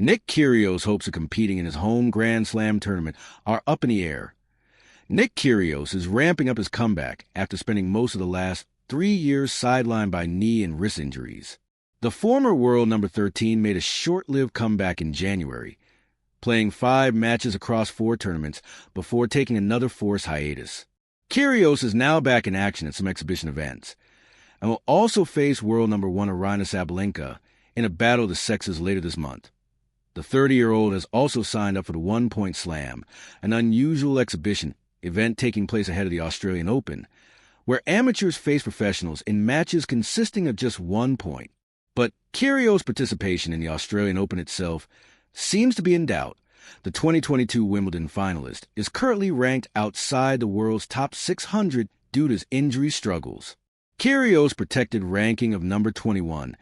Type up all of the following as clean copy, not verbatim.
N.Kyrgios' hopes of competing in his home Grand Slam tournament are up in the air. N.Kyrgios is ramping up his comeback after spending most of the last 3 years sidelined by knee and wrist injuries. The former world number 13 made a short-lived comeback in January, playing 5 matches across 4 tournaments before taking another forced hiatus. Kyrgios is now back in action at some exhibition events, and will also face world number 1 Aryna Sabalenka in a battle of the sexes later this month. The 30-year-old has also signed up for the One Point Slam, an unusual exhibition event taking place ahead of the Australian Open, where amateurs face professionals in matches consisting of just 1 point. But Kyrgios' participation in the Australian Open itself seems to be in doubt. The 2022 Wimbledon finalist is currently ranked outside the world's top 600 due to his injury struggles. Kyrgios' protected ranking of number 21,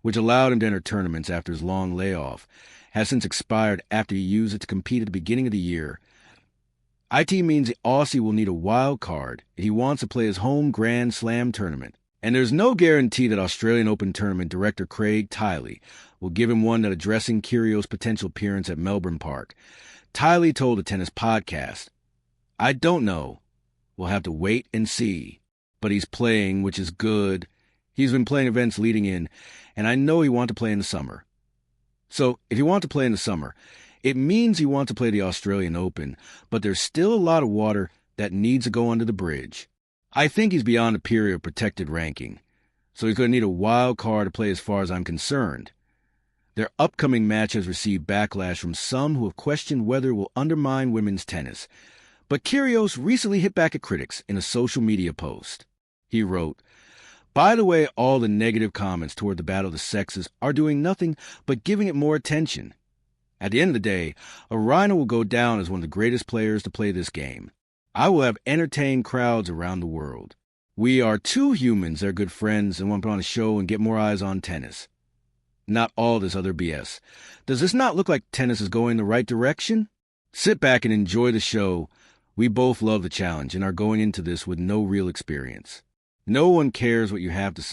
which allowed him to enter tournaments after his long layoff, has since expired after he used it to compete at the beginning of the year. IT means the Aussie will need a wild card if he wants to play his home Grand Slam tournament. And there's no guarantee that Australian Open Tournament director Craig Tiley will give him one that addressing Kyrgios' potential appearance at Melbourne Park. Tiley told the Tennis Podcast, "I don't know. We'll have to wait and see. But he's playing, which is good. He's been playing events leading in, and I know he wants to play in the summer." So, if you want to play in the summer, it means you want to play the Australian Open, but there's still a lot of water that needs to go under the bridge. I think he's beyond the period of protected ranking, so he's going to need a wild card to play as far as I'm concerned. Their upcoming match has received backlash from some who have questioned whether it will undermine women's tennis. But Kyrgios recently hit back at critics in a social media post. He wrote, "By the way, all the negative comments toward the battle of the sexes are doing nothing but giving it more attention. At the end of the day, Aryna will go down as one of the greatest players to play this game. I will have entertained crowds around the world. We are 2 humans that are good friends and want to put on a show and get more eyes on tennis. Not all this other BS. Does this not look like tennis is going the right direction? Sit back and enjoy the show. We both love the challenge and are going into this with no real experience. No one cares what you have to say.